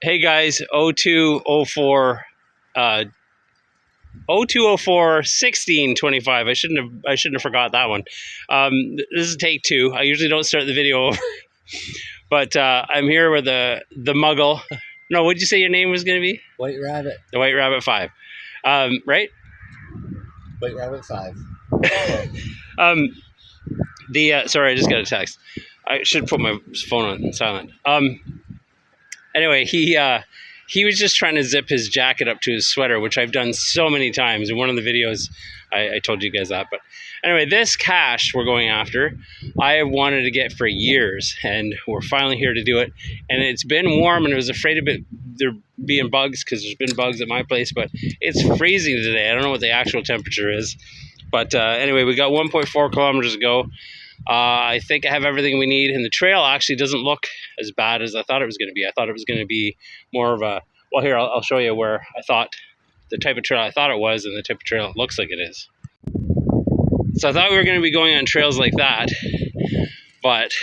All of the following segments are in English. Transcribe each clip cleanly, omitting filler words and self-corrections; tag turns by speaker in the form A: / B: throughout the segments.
A: Hey guys, 0204 0204 1625. I shouldn't have forgot that one. This is take two. I usually don't start the video over. But I'm here with the muggle. No, what'd you say your name was gonna be?
B: White Rabbit.
A: The White Rabbit 5. Right?
B: White Rabbit 5.
A: Sorry, I just got a text. I should put my phone on silent. Anyway, he was just trying to zip his jacket up to his sweater, which I've done so many times. In one of the videos, I told you guys that. But anyway, this cache we're going after, I have wanted to get for years, and we're finally here to do it. And it's been warm, and I was afraid of there being bugs, because there's been bugs at my place, but it's freezing today. I don't know what the actual temperature is. But anyway, we got 1.4 kilometers to go. I think I have everything we need, and the trail actually doesn't look as bad as I thought it was going to be. I thought it was going to be more of a, well, here, I'll show you where I thought, the type of trail I thought it was, and the type of trail it looks like it is. So I thought we were going to be going on trails like that, but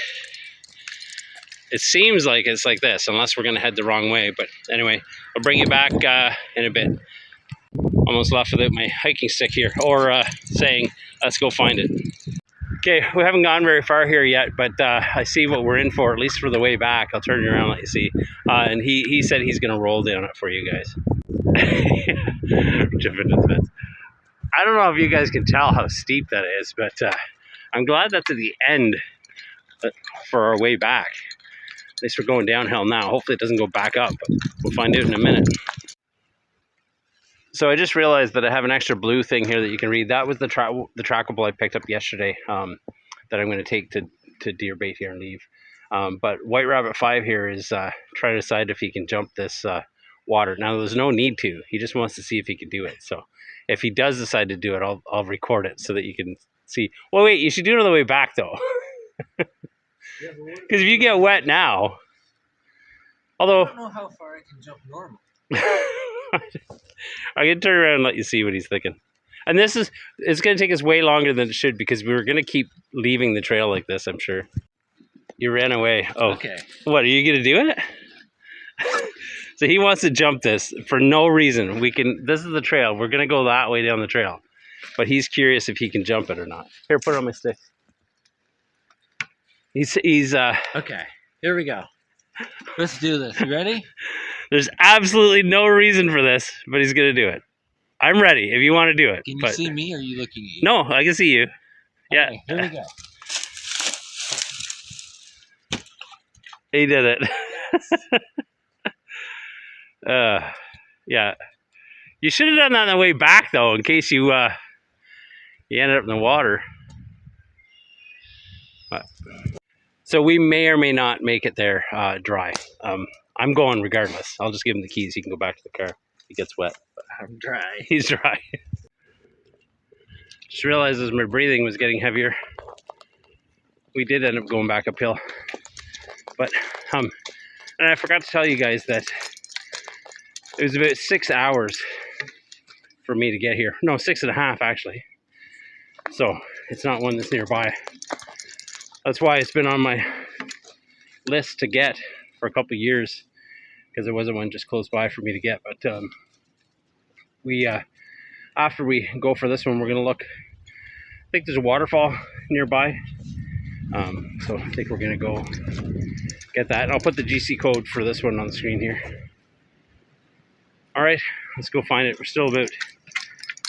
A: it seems like it's like this, unless we're going to head the wrong way. But anyway, I'll bring you back in a bit. Almost left without my hiking stick here, or saying, let's go find it. Okay, we haven't gone very far here yet, but I see what we're in for, at least for the way back. I'll turn you around and let you see. And he said he's going to roll down it for you guys. I don't know if you guys can tell how steep that is, but I'm glad that's at the end for our way back. At least we're going downhill now. Hopefully it doesn't go back up, but we'll find out in a minute. So I just realized that I have an extra blue thing here that you can read. That was the trackable I picked up yesterday that I'm going to take to deer bait here and leave. But White Rabbit 5 here is trying to decide if he can jump this water. Now there's no need to. He just wants to see if he can do it. So if he does decide to do it, I'll record it so that you can see. Well, wait, you should do it on the way back though. Because if you get wet now, although I
B: don't know how far I can jump normal.
A: I can turn around and let you see what he's thinking. And it's going to take us way longer than it should, because we were going to keep leaving the trail like this, I'm sure. You ran away. Oh, okay. What, are you going to do it? So he wants to jump this for no reason. This is the trail. We're going to go that way down the trail. But he's curious if he can jump it or not. Here, put it on my stick. He's
B: okay, here we go. Let's do this. You ready?
A: There's absolutely no reason for this, but he's going to do it. I'm ready if you want to do it.
B: Can you see me, or are you looking at you?
A: No, I can see you. Yeah.
B: Okay, here we go.
A: He did it. Yeah. You should have done that on the way back, though, in case you ended up in the water. So we may or may not make it there dry. I'm going regardless. I'll just give him the keys. He can go back to the car. He gets wet. But
B: I'm dry.
A: He's dry. Just realized as my breathing was getting heavier, we did end up going back uphill. But and I forgot to tell you guys that it was about 6 hours for me to get here. No, 6.5 actually. So it's not one that's nearby. That's why it's been on my list to get for a couple of years, because there wasn't one just close by for me to get. But after we go for this one, we're gonna look. I think there's a waterfall nearby, so I think we're gonna go get that. And I'll put the GC code for this one on the screen here. All right, let's go find it. We're still about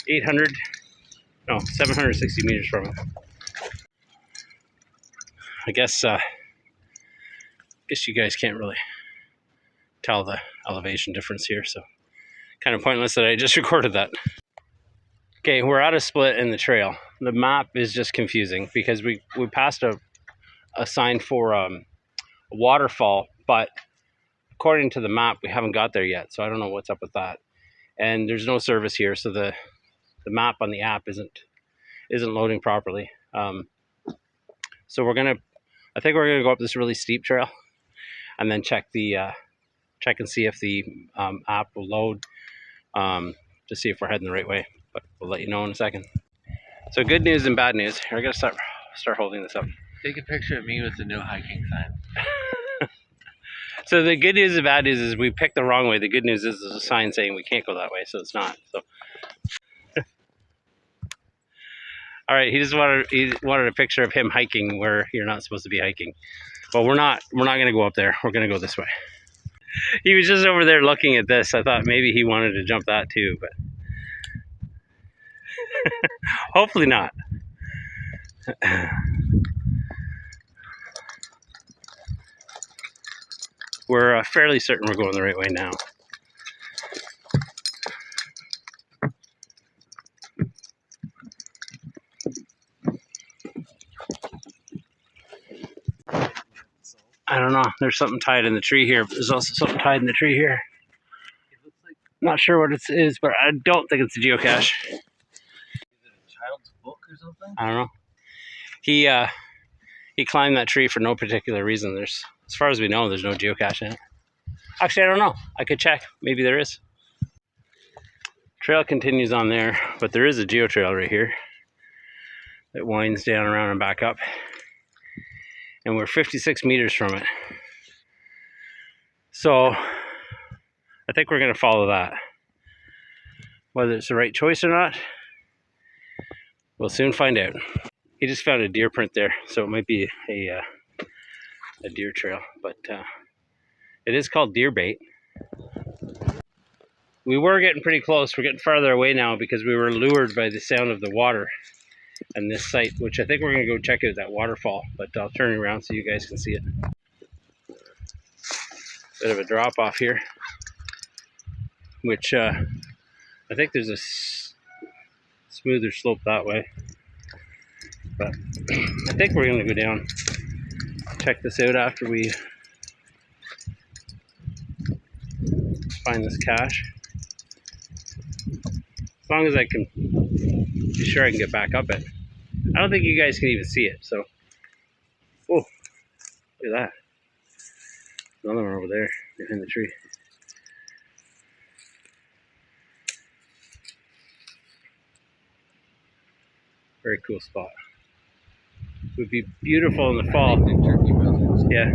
A: 760 meters from it. I guess you guys can't really tell the elevation difference here, so kind of pointless that I just recorded that. Okay, we're at a split in the trail. The map is just confusing because we passed a sign for a waterfall, but according to the map, we haven't got there yet, so I don't know what's up with that. And there's no service here, so the map on the app isn't loading properly. So I think we're gonna go up this really steep trail, and then check and see if the app will load to see if we're heading the right way. But we'll let you know in a second. So good news and bad news. Here, I gotta start holding this up.
B: Take a picture of me with the no hiking sign.
A: So the good news and bad news is we picked the wrong way. The good news is there's a sign saying we can't go that way, so it's not. So, all right, he wanted a picture of him hiking where you're not supposed to be hiking. But we're not going to go up there. We're going to go this way. He was just over there looking at this. I thought maybe he wanted to jump that too, but hopefully not. We're fairly certain we're going the right way now. I don't know. There's something tied in the tree here. But there's also something tied in the tree here. Not sure what it is, but I don't think it's a geocache.
B: Is it a child's book or something?
A: I don't know. He climbed that tree for no particular reason. There's, as far as we know, there's no geocache in it. Actually, I don't know. I could check. Maybe there is. Trail continues on there, but there is a geo trail right here that winds down, around, and back up. And we're 56 meters from it. So I think we're going to follow that. Whether it's the right choice or not, we'll soon find out. He just found a deer print there, so it might be a deer trail, but it is called deer bait. We were getting pretty close. We're getting farther away now because we were lured by the sound of the water and this site, which I think we're going to go check out that waterfall, but I'll turn it around so you guys can see it. Bit of a drop off here, which I think there's a smoother slope that way, but I think we're going to go down, check this out after we find this cache. As long as I can be sure I can get back up it. I don't think you guys can even see it, so. Oh, look at that. Another one over there behind the tree. Very cool spot. It would be beautiful in the fall. Yeah,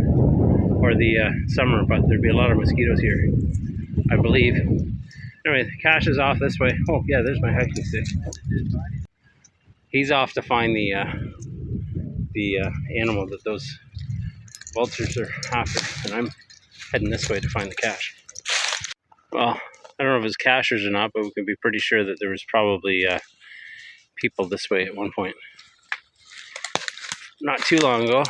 A: or the summer, but there'd be a lot of mosquitoes here, I believe. Anyway, the cache is off this way. Oh yeah, there's my hiking stick. He's off to find the animal that those vultures are after, and I'm heading this way to find the cache. Well, I don't know if it's cachers or not, but we can be pretty sure that there was probably people this way at one point. Not too long ago.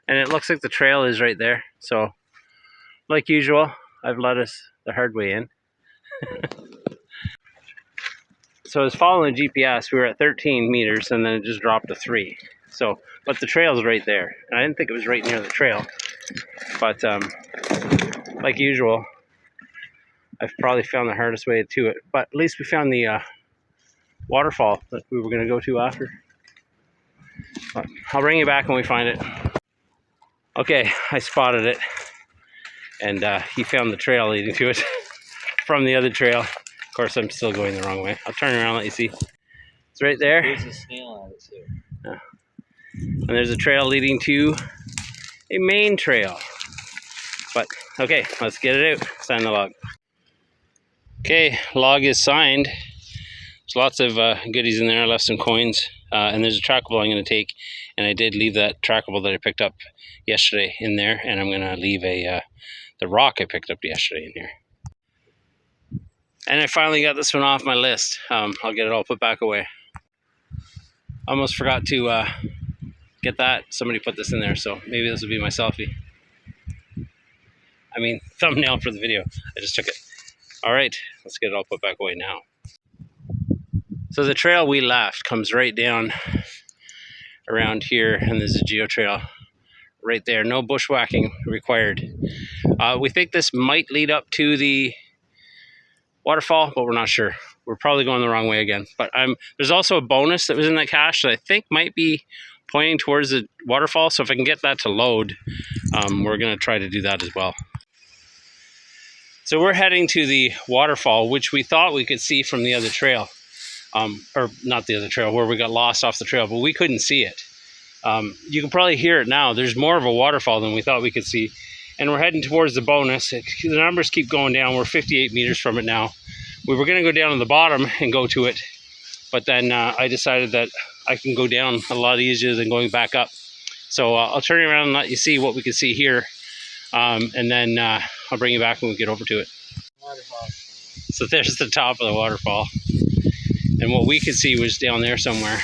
A: And it looks like the trail is right there. So, like usual, I've led us the hard way in. So I was following GPS. We were at 13 meters and then it just dropped to 3. So, but the trail's right there. And I didn't think it was right near the trail. But like usual, I've probably found the hardest way to it. But at least we found the waterfall that we were going to go to after. But I'll bring you back when we find it. Okay, I spotted it. And he found the trail leading to it from the other trail. Of course, I'm still going the wrong way. I'll turn around and let you see. It's right there.
B: There's a snail on it too.
A: Yeah. And there's a trail leading to a main trail. But, okay, let's get it out. Sign the log. Okay, log is signed. There's lots of goodies in there. I left some coins. And there's a trackable I'm going to take. And I did leave that trackable that I picked up yesterday in there. And I'm going to leave the rock I picked up yesterday in here. And I finally got this one off my list. I'll get it all put back away. Almost forgot to get that. Somebody put this in there, so maybe this will be my selfie. I mean, thumbnail for the video. I just took it. All right, let's get it all put back away now. So the trail we left comes right down around here, and there's a geo trail right there. No bushwhacking required. We think this might lead up to the waterfall, but we're not sure. We're probably going the wrong way again. But there's also a bonus that was in that cache that I think might be pointing towards the waterfall. So if I can get that to load, we're going to try to do that as well. So we're heading to the waterfall, which we thought we could see from the other trail. Or not the other trail, where we got lost off the trail, but we couldn't see it. You can probably hear it now. There's more of a waterfall than we thought we could see. And we're heading towards the bonus. The numbers keep going down. We're 58 meters from it now. We were going to go down to the bottom and go to it, but then I decided that I can go down a lot easier than going back up. So I'll turn you around and let you see what we can see here, and then I'll bring you back when we get over to it.
B: Waterfall.
A: So there's the top of the waterfall, and what we could see was down there somewhere.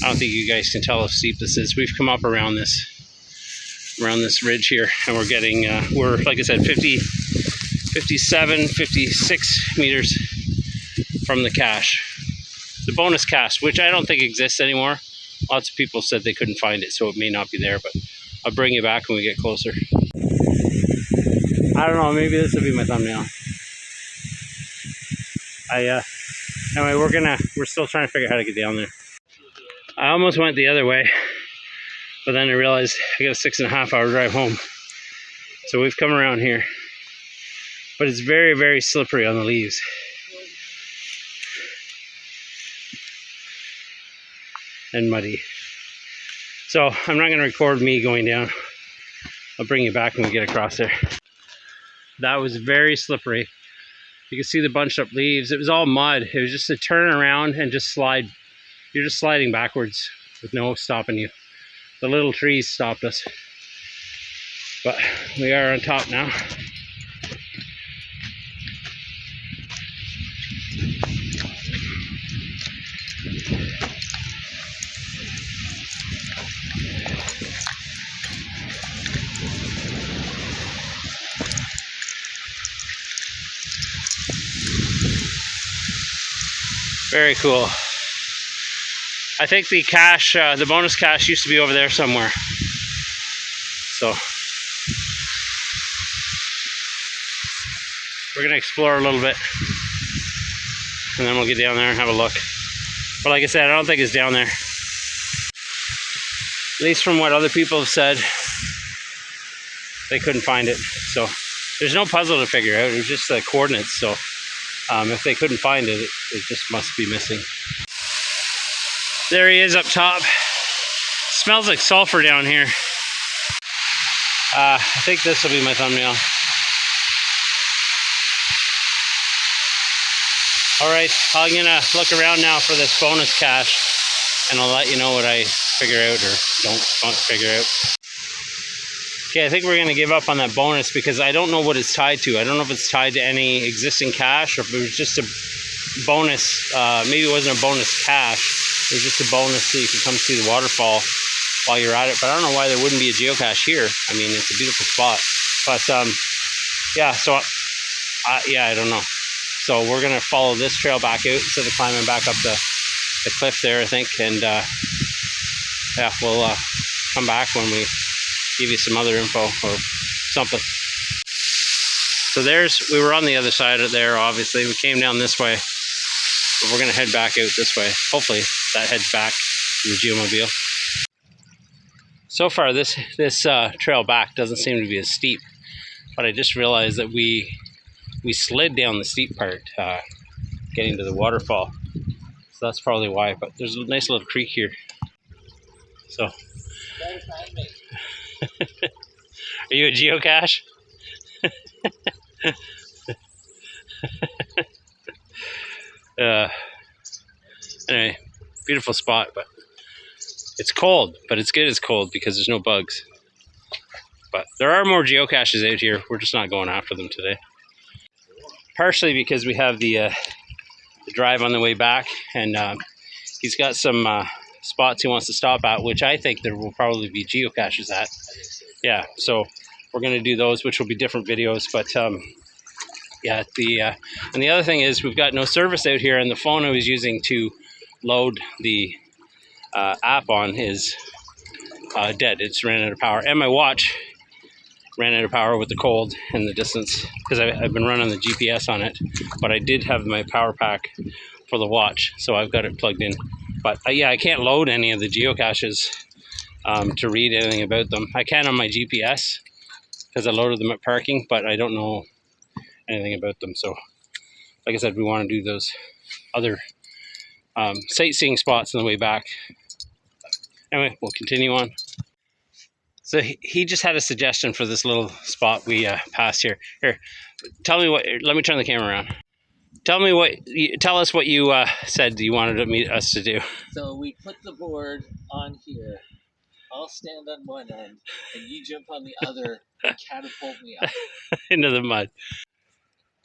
A: I don't think you guys can tell how steep this is. We've come up around this ridge here, and we're getting we're, like I said, 57, 56 meters from the cache, the bonus cache, which I don't think exists anymore. Lots of people said they couldn't find it, so it may not be there, but I'll bring you back when we get closer. I don't know, maybe this will be my thumbnail. Anyway, we're still trying to figure out how to get down there. I almost went the other way, but then I realized I got a 6.5 hour drive home. So we've come around here, but it's very, very slippery on the leaves. And muddy. So I'm not going to record me going down. I'll bring you back when we get across there. That was very slippery. You can see the bunched up leaves. It was all mud. It was just a turn around and just slide. You're just sliding backwards with no stopping you. The little trees stopped us. But we are on top now. Very cool. I think the cache, the bonus cache used to be over there somewhere. So we're gonna explore a little bit, and then we'll get down there and have a look. But like I said, I don't think it's down there. At least from what other people have said, they couldn't find it. So there's no puzzle to figure out. It was just the coordinates. So if they couldn't find it, it just must be missing. There he is up top. Smells like sulfur down here. I think this will be my thumbnail. Alright, I'm gonna look around now for this bonus cache, and I'll let you know what I figure out or don't figure out. Okay, I think we're gonna give up on that bonus because I don't know what it's tied to. I don't know if it's tied to any existing cache or if it was just a bonus. Maybe it wasn't a bonus cache. It was just a bonus so you could come see the waterfall while you're at it. But I don't know why there wouldn't be a geocache here. I mean, it's a beautiful spot. But yeah, so yeah, I don't know. So we're gonna follow this trail back out instead of climbing back up the cliff there, I think. And yeah, we'll come back when we give you some other info or something. So we were on the other side of there, obviously. We came down this way, but we're gonna head back out this way. Hopefully that heads back to the geomobile. So far this trail back doesn't seem to be as steep, but I just realized that we slid down the steep part getting to the waterfall. So that's probably why, but there's a nice little creek here. So are you a geocache? Anyway, beautiful spot, but it's cold, but it's good it's cold because there's no bugs. But there are more geocaches out here. We're just not going after them today. Partially because we have the drive on the way back, and he's got some spots he wants to stop at, which I think there will probably be geocaches at. Yeah, so we're going to do those, which will be different videos. But yeah, and the other thing is we've got no service out here, and the phone I was using to load the app on is dead. It's ran out of power, and my watch ran out of power with the cold and the distance because I've been running the GPS on it, but I did have my power pack for the watch, so I've got it plugged in. But yeah, I can't load any of the geocaches to read anything about them. I can on my GPS because I loaded them at parking, but I don't know anything about them. So like I said, we want to do those other sightseeing spots on the way back. Anyway, we'll continue on. So he just had a suggestion for this little spot we passed here. Here, tell me what. Let me turn the camera around. Tell us what you said you wanted us to do.
B: So we put the board on here. I'll stand on one end, and you jump on the other and catapult me up
A: into the mud.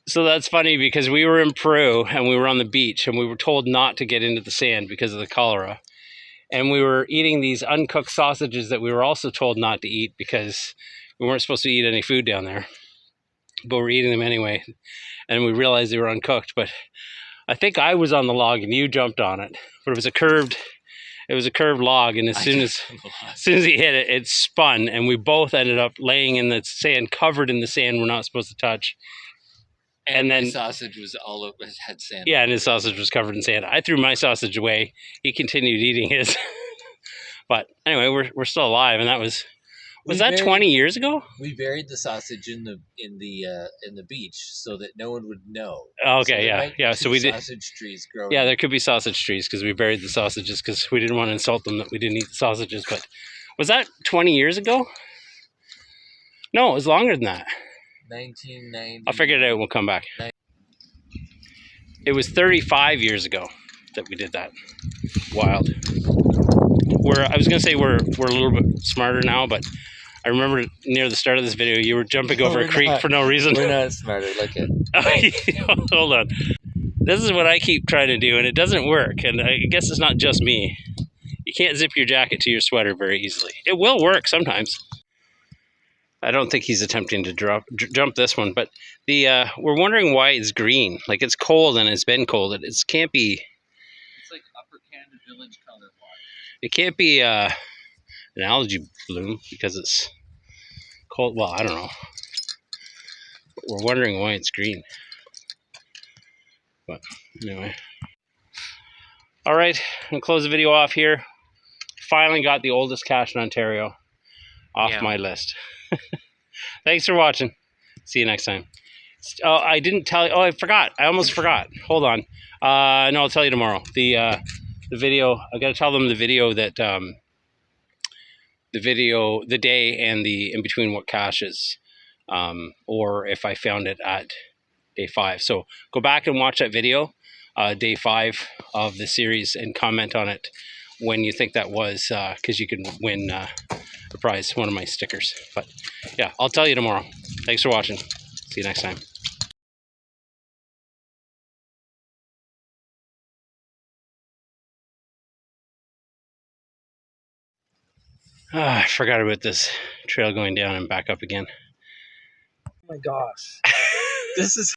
A: So that's funny because we were in Peru and we were on the beach and we were told not to get into the sand because of the cholera. And we were eating these uncooked sausages that we were also told not to eat because we weren't supposed to eat any food down there. But we're eating them anyway. And we realized they were uncooked. But I think I was on the log and you jumped on it. But it was a curved log, and as soon as he hit it, it spun, and we both ended up laying in the sand, covered in the sand we're not supposed to touch. And then
B: the sausage was all over, had sand.
A: Yeah, and his sausage was covered in sand. I threw my sausage away. He continued eating his. But anyway, we're still alive, and that was that 20 years ago?
B: We buried the sausage in the beach so that no one would know.
A: Okay,
B: so
A: yeah. So we did
B: sausage trees growing.
A: Yeah, there could be sausage trees because we buried the sausages because we didn't want to insult them that we didn't eat the sausages. But was that 20 years ago? No, it was longer than that.
B: 1990.
A: I'll figure it out. We'll come back. It was 35 years ago that we did that. Wild. I was gonna say we're a little bit smarter now, but I remember near the start of this video you were jumping over a creek for no reason.
B: We're not smarter. Look at.
A: Hold on. This is what I keep trying to do, and it doesn't work. And I guess it's not just me. You can't zip your jacket to your sweater very easily. It will work sometimes. I don't think he's attempting to jump this one, but we're wondering why it's green. Like, it's cold and it's been cold. It can't be.
B: It's like Upper Canada Village color water.
A: It can't be an algae bloom because it's cold. Well, I don't know. We're wondering why it's green. But anyway. All right, I'm going to close the video off here. Finally got the oldest cache in Ontario off my list. Thanks for watching. See you next time. Oh, I didn't tell you. Oh, I forgot. I almost forgot. Hold on. No, I'll tell you tomorrow. The video. I got to tell them the video that the day and the in between what cache is, or if I found it at day 5. So go back and watch that video, day 5 of the series, and comment on it when you think that was, because you can win a prize, one of my stickers. But yeah, I'll tell you tomorrow. Thanks for watching. See you next time. I forgot about this trail going down and back up again.
B: Oh my gosh. This is